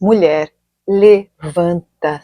Mulher, levanta.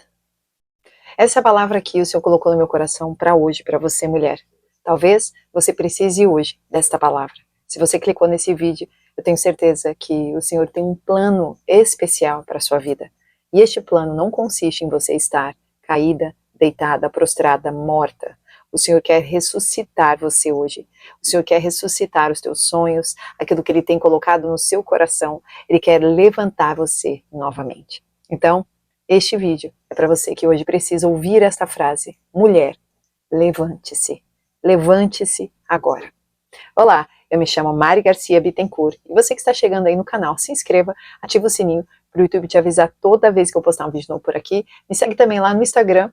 Essa palavra aqui o Senhor colocou no meu coração para hoje, para você, mulher. Talvez você precise hoje desta palavra. Se você clicou nesse vídeo, eu tenho certeza que o Senhor tem um plano especial para a sua vida. E este plano não consiste em você estar caída, deitada, prostrada, morta. O Senhor quer ressuscitar você hoje. O Senhor quer ressuscitar os teus sonhos, aquilo que Ele tem colocado no seu coração. Ele quer levantar você novamente. Então, este vídeo é para você que hoje precisa ouvir esta frase. Mulher, levante-se. Levante-se agora. Olá, eu me chamo Mari Garcia Bittencourt e você que está chegando aí no canal, se inscreva, ativa o sininho para o YouTube te avisar toda vez que eu postar um vídeo novo por aqui. Me segue também lá no Instagram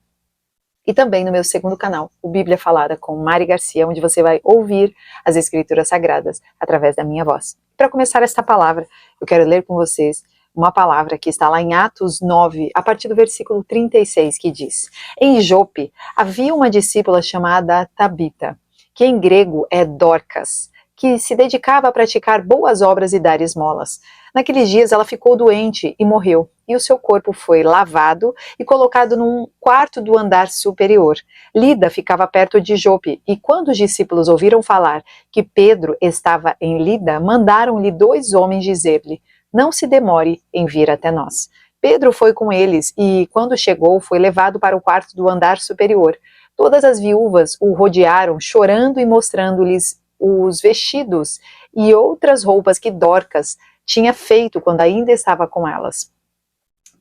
e também no meu segundo canal, o Bíblia Falada com Mari Garcia, onde você vai ouvir as escrituras sagradas através da minha voz. Para começar esta palavra, eu quero ler com vocês uma palavra que está lá em Atos 9, a partir do versículo 36, que diz: Em Jope havia uma discípula chamada Tabita, que em grego é Dorcas, que se dedicava a praticar boas obras e dar esmolas. Naqueles dias ela ficou doente e morreu, e o seu corpo foi lavado e colocado num quarto do andar superior. Lida ficava perto de Jope, e quando os discípulos ouviram falar que Pedro estava em Lida, mandaram-lhe 2 homens dizer-lhe: Não se demore em vir até nós. Pedro foi com eles e, quando chegou, foi levado para o quarto do andar superior. Todas as viúvas o rodearam, chorando e mostrando-lhes os vestidos e outras roupas que Dorcas tinha feito quando ainda estava com elas.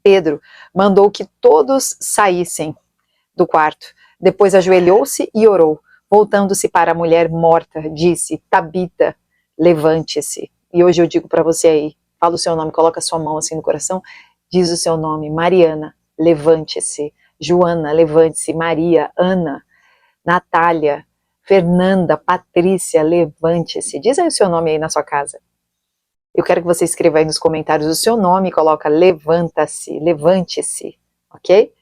Pedro mandou que todos saíssem do quarto. Depois ajoelhou-se e orou. Voltando-se para a mulher morta, disse: Tabita, levante-se. E hoje eu digo para você aí, fala o seu nome, coloca a sua mão assim no coração, diz o seu nome: Mariana, levante-se. Joana, levante-se. Maria, Ana, Natália, Fernanda, Patrícia, levante-se. Diz aí o seu nome aí na sua casa. Eu quero que você escreva aí nos comentários o seu nome e coloca levanta-se, levante-se, ok?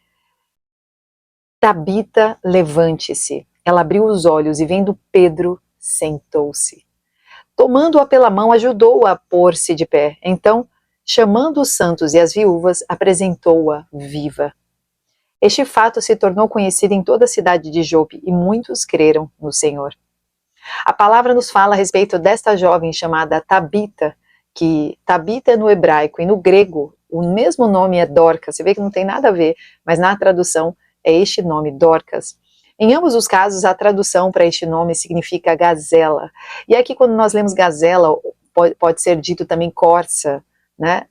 Tabita, levante-se. Ela abriu os olhos e, vendo Pedro, sentou-se. Tomando-a pela mão, ajudou-a a pôr-se de pé. Então, chamando os santos e as viúvas, apresentou-a viva. Este fato se tornou conhecido em toda a cidade de Jope e muitos creram no Senhor. A palavra nos fala a respeito desta jovem chamada Tabita, que Tabita é no hebraico e no grego o mesmo nome é Dorcas. Você vê que não tem nada a ver, mas na tradução é este nome, Dorcas. Em ambos os casos, a tradução para este nome significa gazela. E aqui, quando nós lemos gazela, pode ser dito também corça, né?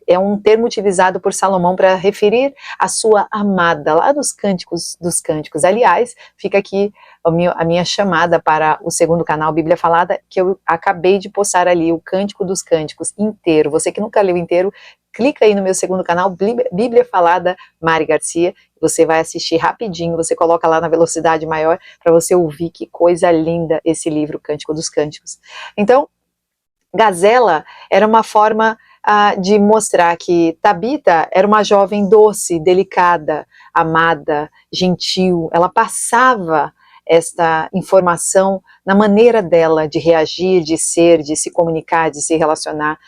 É um termo utilizado por Salomão para referir a sua amada, lá dos Cânticos dos Cânticos. Aliás, fica aqui a minha chamada para o segundo canal, Bíblia Falada, que eu acabei de postar ali, o Cântico dos Cânticos inteiro. Você que nunca leu inteiro, clica aí no meu segundo canal, Bíblia Falada, Mari Garcia. Você vai assistir rapidinho, você coloca lá na velocidade maior para você ouvir que coisa linda esse livro, Cântico dos Cânticos. Então, gazela era uma forma de mostrar que Tabita era uma jovem doce, delicada, amada, gentil. Ela passava esta informação na maneira dela de reagir, de ser, de se comunicar, de se relacionar.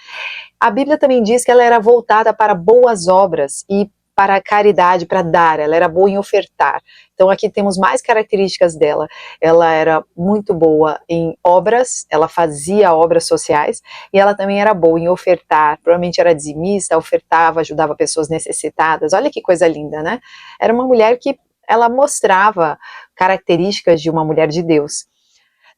A Bíblia também diz que ela era voltada para boas obras e para a caridade, para dar, ela era boa em ofertar. Então aqui temos mais características dela. Ela era muito boa em obras, ela fazia obras sociais, e ela também era boa em ofertar, provavelmente era dizimista, ofertava, ajudava pessoas necessitadas. Olha que coisa linda, né? Era uma mulher que ela mostrava características de uma mulher de Deus.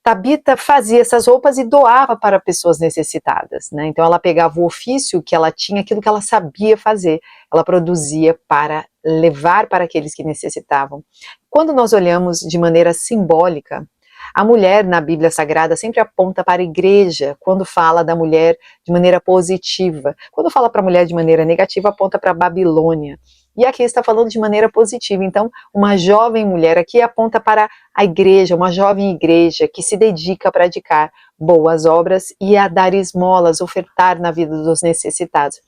Tabita fazia essas roupas e doava para pessoas necessitadas, né? Então ela pegava o ofício que ela tinha, aquilo que ela sabia fazer, ela produzia para levar para aqueles que necessitavam. Quando nós olhamos de maneira simbólica, a mulher na Bíblia Sagrada sempre aponta para a igreja, quando fala da mulher de maneira positiva. Quando fala para a mulher de maneira negativa, aponta para a Babilônia. E aqui está falando de maneira positiva. Então, uma jovem mulher aqui aponta para a igreja, uma jovem igreja que se dedica a praticar boas obras e a dar esmolas, ofertar na vida dos necessitados.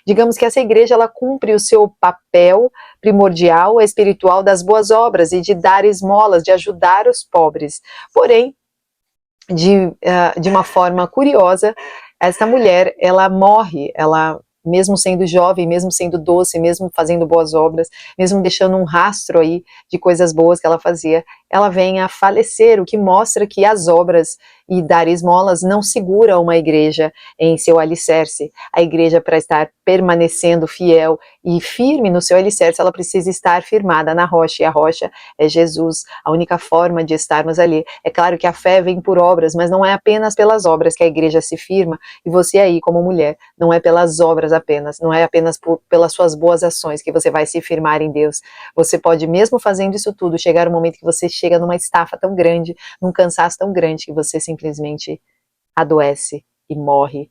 Digamos que essa igreja ela cumpre o seu papel primordial, espiritual das boas obras e de dar esmolas, de ajudar os pobres. Porém, de uma forma curiosa, essa mulher ela morre, ela mesmo sendo jovem, mesmo sendo doce, mesmo fazendo boas obras, mesmo deixando um rastro aí de coisas boas que ela fazia, ela vem a falecer, o que mostra que as obras e dar esmolas não segura uma igreja em seu alicerce. A igreja, para estar permanecendo fiel e firme no seu alicerce, ela precisa estar firmada na rocha, e a rocha é Jesus, a única forma de estarmos ali. É claro que a fé vem por obras, mas não é apenas pelas obras que a igreja se firma, e você aí, como mulher, não é pelas obras apenas, não é apenas pelas suas boas ações que você vai se firmar em Deus. Você pode, mesmo fazendo isso tudo, chegar um momento que você chega numa estafa tão grande, num cansaço tão grande, que você simplesmente adoece e morre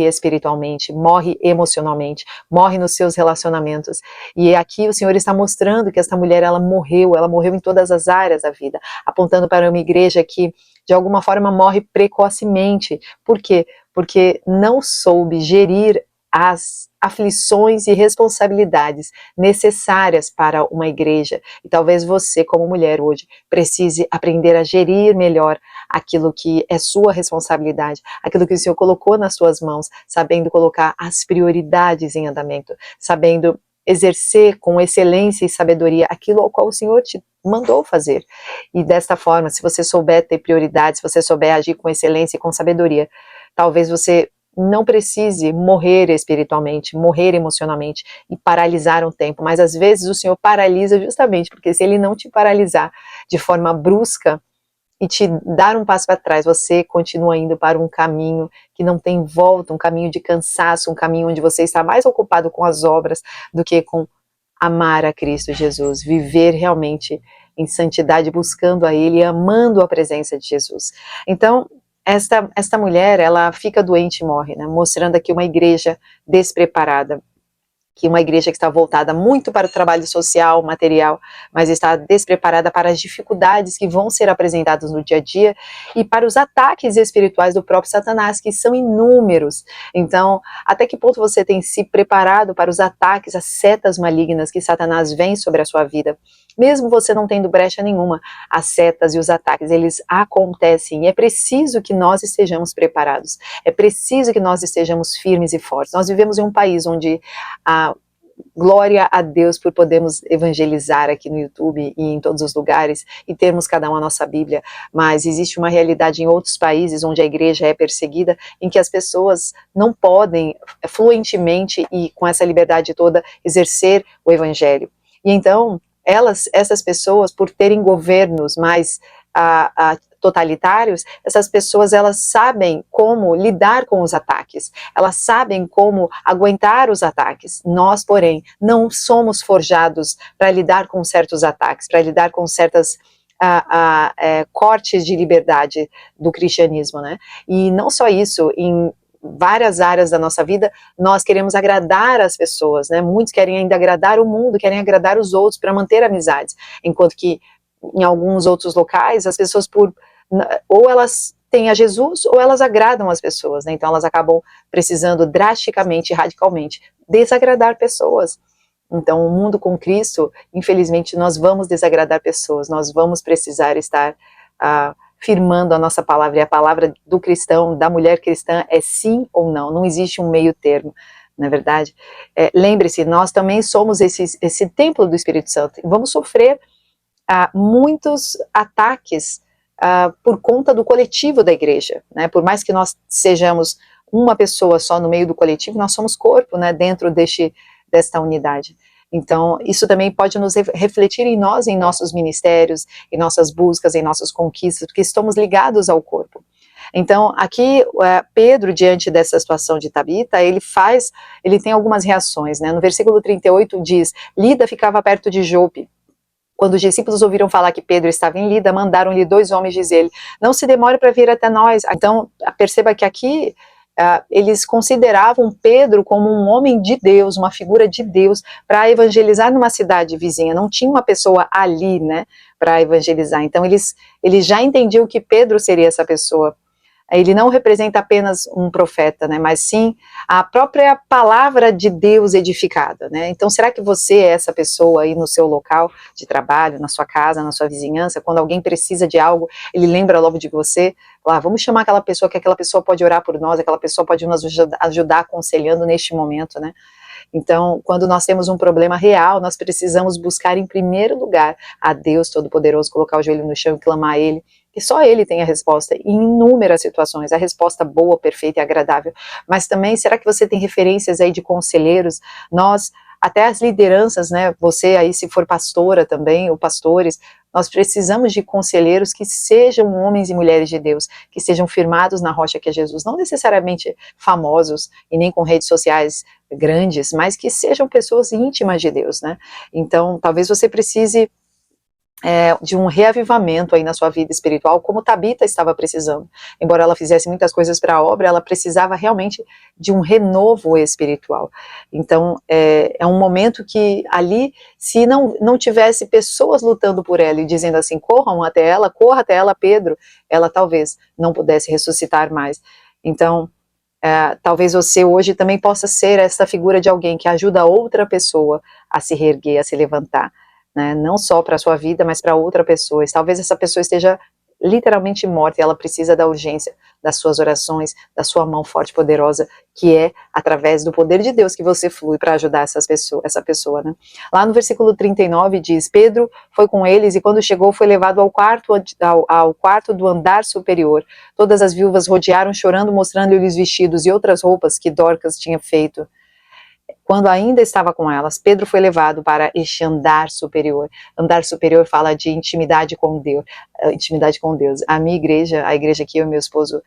espiritualmente, morre emocionalmente, morre nos seus relacionamentos. E aqui o Senhor está mostrando que esta mulher, ela morreu em todas as áreas da vida, apontando para uma igreja que, de alguma forma, morre precocemente. Por quê? Porque não soube gerir as aflições e responsabilidades necessárias para uma igreja. E talvez você, como mulher hoje, precise aprender a gerir melhor aquilo que é sua responsabilidade, aquilo que o Senhor colocou nas suas mãos, sabendo colocar as prioridades em andamento, sabendo exercer com excelência e sabedoria aquilo ao qual o Senhor te mandou fazer. E desta forma, se você souber ter prioridades, se você souber agir com excelência e com sabedoria, talvez você não precise morrer espiritualmente, morrer emocionalmente e paralisar um tempo, mas às vezes o Senhor paralisa justamente porque se Ele não te paralisar de forma brusca e te dar um passo para trás, você continua indo para um caminho que não tem volta, um caminho de cansaço, um caminho onde você está mais ocupado com as obras do que com amar a Cristo Jesus, viver realmente em santidade, buscando a Ele, amando a presença de Jesus. Então, esta mulher, ela fica doente e morre, né? Mostrando aqui uma igreja despreparada, que uma igreja que está voltada muito para o trabalho social, material, mas está despreparada para as dificuldades que vão ser apresentadas no dia a dia e para os ataques espirituais do próprio Satanás, que são inúmeros. Então, até que ponto você tem se preparado para os ataques, as setas malignas que Satanás vem sobre a sua vida? Mesmo você não tendo brecha nenhuma, as setas e os ataques, eles acontecem e é preciso que nós estejamos preparados, é preciso que nós estejamos firmes e fortes. Nós vivemos em um país onde glória a Deus por podermos evangelizar aqui no YouTube e em todos os lugares e termos cada um a nossa Bíblia, mas existe uma realidade em outros países onde a igreja é perseguida, em que as pessoas não podem fluentemente e com essa liberdade toda exercer o evangelho. E então, essas pessoas, por terem governos mais totalitários, essas pessoas, elas sabem como lidar com os ataques, elas sabem como aguentar os ataques. Nós, porém, não somos forjados para lidar com certos ataques, para lidar com certas cortes de liberdade do cristianismo, né? E não só isso, em várias áreas da nossa vida, nós queremos agradar as pessoas, né? Muitos querem ainda agradar o mundo, querem agradar os outros para manter amizades, enquanto que em alguns outros locais, as pessoas ou elas têm a Jesus, ou elas agradam as pessoas, né? Então elas acabam precisando drasticamente, radicalmente, desagradar pessoas. Então o mundo com Cristo, infelizmente, nós vamos desagradar pessoas, nós vamos precisar estar firmando a nossa palavra, e a palavra do cristão, da mulher cristã, é sim ou não, não existe um meio termo, não é verdade? Lembre-se, nós também somos esse templo do Espírito Santo, e vamos sofrer muitos ataques por conta do coletivo da igreja, né? Por mais que nós sejamos uma pessoa só no meio do coletivo, nós somos corpo, né, dentro desta unidade. Então, isso também pode nos refletir em nós, em nossos ministérios, em nossas buscas, em nossas conquistas, porque estamos ligados ao corpo. Então, aqui, Pedro, diante dessa situação de Tabita, ele tem algumas reações, né? No versículo 38 diz, Lida ficava perto de Jope. Quando os discípulos ouviram falar que Pedro estava em Lida, mandaram-lhe 2 homens dizer-lhe, não se demore para vir até nós. Então, perceba que aqui, eles consideravam Pedro como um homem de Deus, uma figura de Deus, para evangelizar numa cidade vizinha. Não tinha uma pessoa ali, né, para evangelizar. Então, eles já entendiam que Pedro seria essa pessoa. ele não representa apenas um profeta, né, mas sim a própria palavra de Deus edificada, né? Então, será que você é essa pessoa aí no seu local de trabalho, na sua casa, na sua vizinhança, quando alguém precisa de algo, ele lembra logo de você? Lá, vamos chamar aquela pessoa, que aquela pessoa pode orar por nós, aquela pessoa pode nos ajudar aconselhando neste momento, né? Então, quando nós temos um problema real, nós precisamos buscar em primeiro lugar a Deus Todo-Poderoso, colocar o joelho no chão e clamar a Ele, que só Ele tem a resposta em inúmeras situações, a resposta boa, perfeita e agradável. Mas também, será que você tem referências aí de conselheiros? Nós, até as lideranças, né, você aí se for pastora também, ou pastores, nós precisamos de conselheiros que sejam homens e mulheres de Deus, que estejam firmados na rocha que é Jesus, não necessariamente famosos e nem com redes sociais grandes, mas que sejam pessoas íntimas de Deus, né? Então, talvez você precise de um reavivamento aí na sua vida espiritual, como Tabita estava precisando. Embora ela fizesse muitas coisas para a obra, ela precisava realmente de um renovo espiritual. Então, é um momento que ali, se não tivesse pessoas lutando por ela e dizendo assim, corra até ela, Pedro, ela talvez não pudesse ressuscitar mais. Então, talvez você hoje também possa ser essa figura de alguém que ajuda outra pessoa a se reerguer, a se levantar, né? Não só para a sua vida, mas para outra pessoa. E talvez essa pessoa esteja literalmente morta e ela precisa da urgência das suas orações, da sua mão forte e poderosa, que é através do poder de Deus que você flui para ajudar essa pessoa, né? Lá no versículo 39 diz, Pedro foi com eles e quando chegou foi levado ao quarto do andar superior. Todas as viúvas rodearam chorando, mostrando-lhes vestidos e outras roupas que Dorcas tinha feito. Quando ainda estava com elas, Pedro foi levado para este andar superior. Andar superior fala de intimidade com Deus. Intimidade com Deus. A minha igreja, a igreja que eu e meu esposo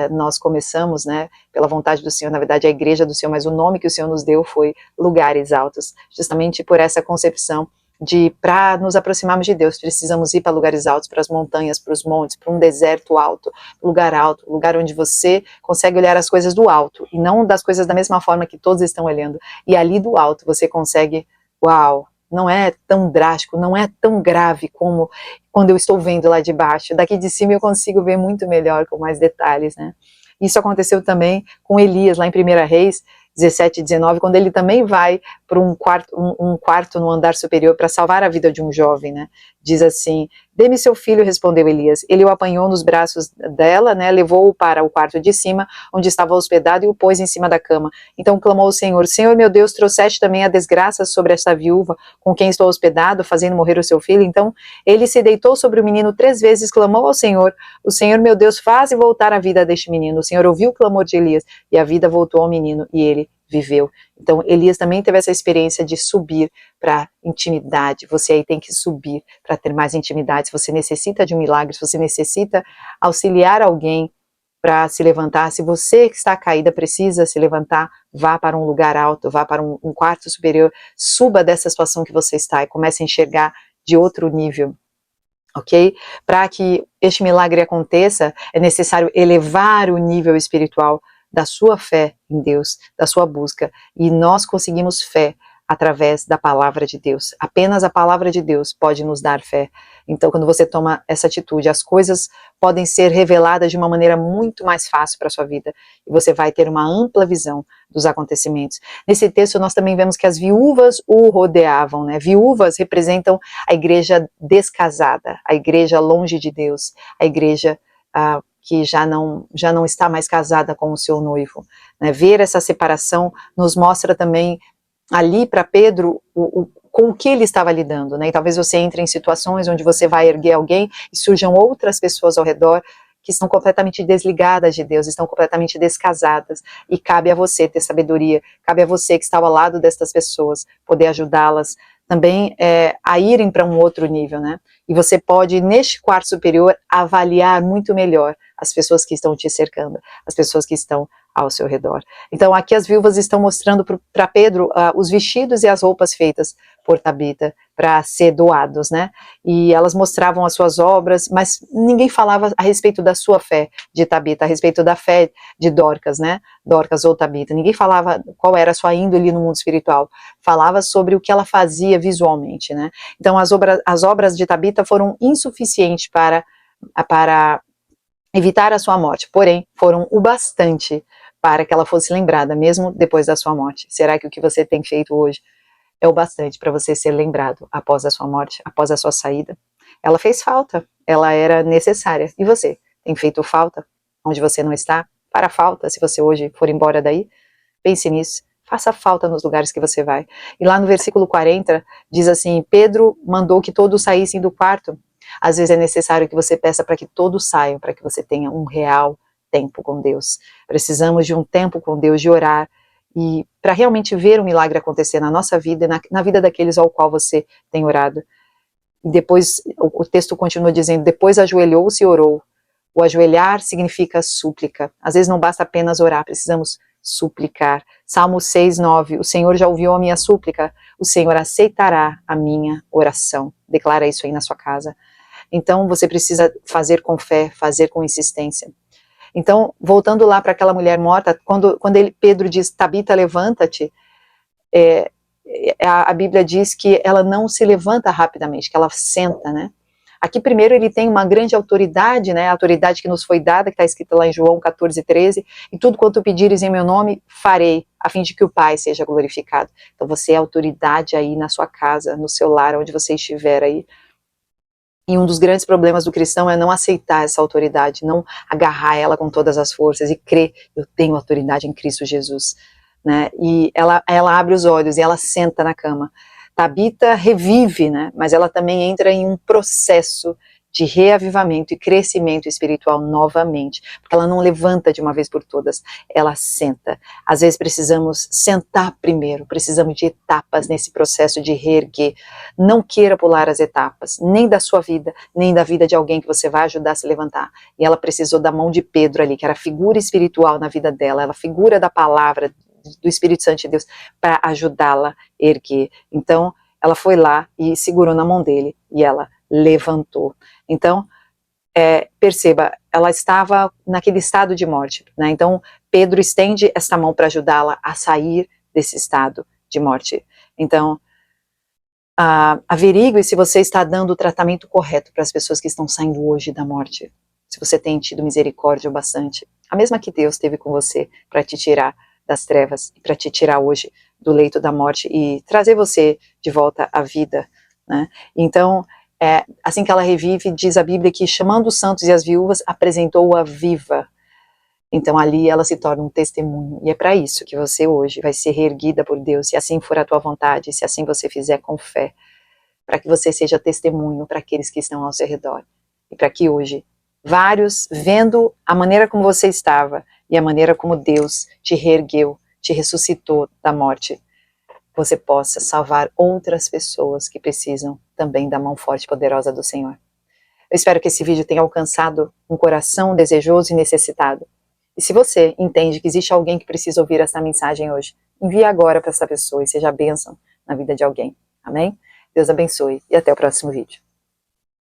nós começamos, né, pela vontade do Senhor, na verdade a igreja do Senhor, mas o nome que o Senhor nos deu foi Lugares Altos, justamente por essa concepção de, para nos aproximarmos de Deus, precisamos ir para lugares altos, para as montanhas, para os montes, para um deserto alto, lugar onde você consegue olhar as coisas do alto, e não das coisas da mesma forma que todos estão olhando, e ali do alto você consegue, uau, não é tão drástico, não é tão grave como quando eu estou vendo lá de baixo, daqui de cima eu consigo ver muito melhor, com mais detalhes, né? Isso aconteceu também com Elias, lá em 1 Reis 17 e 19, quando ele também vai para um quarto no andar superior para salvar a vida de um jovem, né? Diz assim, dê-me seu filho, respondeu Elias. Ele o apanhou nos braços dela, né? Levou-o para o quarto de cima, onde estava hospedado, e o pôs em cima da cama. Então clamou o Senhor, Senhor meu Deus, trouxeste também a desgraça sobre esta viúva, com quem estou hospedado, fazendo morrer o seu filho? Então ele se deitou sobre o menino 3 vezes, clamou ao Senhor, o Senhor meu Deus, faze voltar a vida deste menino. O Senhor ouviu o clamor de Elias, e a vida voltou ao menino, e ele viveu. Então Elias também teve essa experiência de subir para intimidade. Você aí tem que subir para ter mais intimidade. Se você necessita de um milagre, se você necessita auxiliar alguém para se levantar, se você que está caída precisa se levantar, vá para um lugar alto, vá para um quarto superior, suba dessa situação que você está e comece a enxergar de outro nível. Ok? Para que este milagre aconteça, é necessário elevar o nível espiritual da sua fé em Deus, da sua busca, e nós conseguimos fé através da palavra de Deus. Apenas a palavra de Deus pode nos dar fé. Então, quando você toma essa atitude, as coisas podem ser reveladas de uma maneira muito mais fácil para a sua vida, e você vai ter uma ampla visão dos acontecimentos. Nesse texto, nós também vemos que as viúvas o rodeavam, né? Viúvas representam a igreja descasada, a igreja longe de Deus, a igreja que já não está mais casada com o seu noivo, né? Ver essa separação nos mostra também ali para Pedro com o que ele estava lidando, né? E talvez você entre em situações onde você vai erguer alguém e surjam outras pessoas ao redor que estão completamente desligadas de Deus, estão completamente descasadas, e cabe a você ter sabedoria, cabe a você que está ao lado destas pessoas, poder ajudá-las também a irem para um outro nível, né? E você pode, neste quarto superior, avaliar muito melhor as pessoas que estão te cercando, as pessoas que estão ao seu redor. Então aqui as viúvas estão mostrando para Pedro os vestidos e as roupas feitas por Tabita para ser doados, né? E elas mostravam as suas obras, mas ninguém falava a respeito da sua fé de Tabita, a respeito da fé de Dorcas, né? Dorcas ou Tabita. Ninguém falava qual era a sua índole no mundo espiritual. Falava sobre o que ela fazia visualmente, né? Então as obras de Tabita foram insuficientes para evitar a sua morte, porém foram o bastante para que ela fosse lembrada, mesmo depois da sua morte. Será que o que você tem feito hoje é o bastante para você ser lembrado após a sua morte, após a sua saída? Ela fez falta, ela era necessária. E você? Tem feito falta onde você não está? Para falta, se você hoje for embora daí? Pense nisso. Faça falta nos lugares que você vai. E lá no versículo 40, diz assim, Pedro mandou que todos saíssem do quarto. Às vezes é necessário que você peça para que todos saiam, para que você tenha um real tempo com Deus. Precisamos de um tempo com Deus, de orar, e para realmente ver o milagre acontecer na nossa vida e na vida daqueles ao qual você tem orado. E depois, o texto continua dizendo, depois ajoelhou-se e orou. O ajoelhar significa súplica. Às vezes não basta apenas orar, precisamos suplicar. Salmo 6:9, o Senhor já ouviu a minha súplica, o Senhor aceitará a minha oração. Declara isso aí na sua casa. Então você precisa fazer com fé, fazer com insistência. Então, voltando lá para aquela mulher morta, quando Pedro diz, Tabita, levanta-te, a Bíblia diz que ela não se levanta rapidamente, que ela senta, né? Aqui primeiro ele tem uma grande autoridade, né? A autoridade que nos foi dada, que está escrita lá em João 14:13, e tudo quanto pedires em meu nome, farei, a fim de que o Pai seja glorificado. Então você é autoridade aí na sua casa, no seu lar, onde você estiver aí. E um dos grandes problemas do cristão é não aceitar essa autoridade, não agarrar ela com todas as forças e crer, eu tenho autoridade em Cristo Jesus, né? E ela abre os olhos e ela senta na cama. Tabita revive, né? Mas ela também entra em um processo de reavivamento e crescimento espiritual novamente, porque ela não levanta de uma vez por todas, ela senta. Às vezes precisamos sentar primeiro, precisamos de etapas nesse processo de reerguer. Não queira pular as etapas, nem da sua vida, nem da vida de alguém que você vai ajudar a se levantar. E ela precisou da mão de Pedro ali, que era a figura espiritual na vida dela, ela figura da palavra do Espírito Santo de Deus, para ajudá-la a erguer. Então, ela foi lá e segurou na mão dele, e ela levantou. Então, perceba, ela estava naquele estado de morte, né? Então, Pedro estende esta mão para ajudá-la a sair desse estado de morte. Então, averigue se você está dando o tratamento correto para as pessoas que estão saindo hoje da morte. Se você tem tido misericórdia o bastante. A mesma que Deus teve com você para te tirar das trevas e para te tirar hoje do leito da morte e trazer você de volta à vida, né? Então, assim que ela revive, diz a Bíblia que chamando os santos e as viúvas, apresentou-a viva. Então ali ela se torna um testemunho, e é para isso que você hoje vai ser reerguida por Deus, se assim for a tua vontade, se assim você fizer com fé, para que você seja testemunho para aqueles que estão ao seu redor, e para que hoje, vários, vendo a maneira como você estava, e a maneira como Deus te reergueu, te ressuscitou da morte, você possa salvar outras pessoas que precisam também da mão forte e poderosa do Senhor. Eu espero que esse vídeo tenha alcançado um coração desejoso e necessitado. E se você entende que existe alguém que precisa ouvir essa mensagem hoje, envie agora para essa pessoa e seja bênção na vida de alguém. Amém? Deus abençoe e até o próximo vídeo.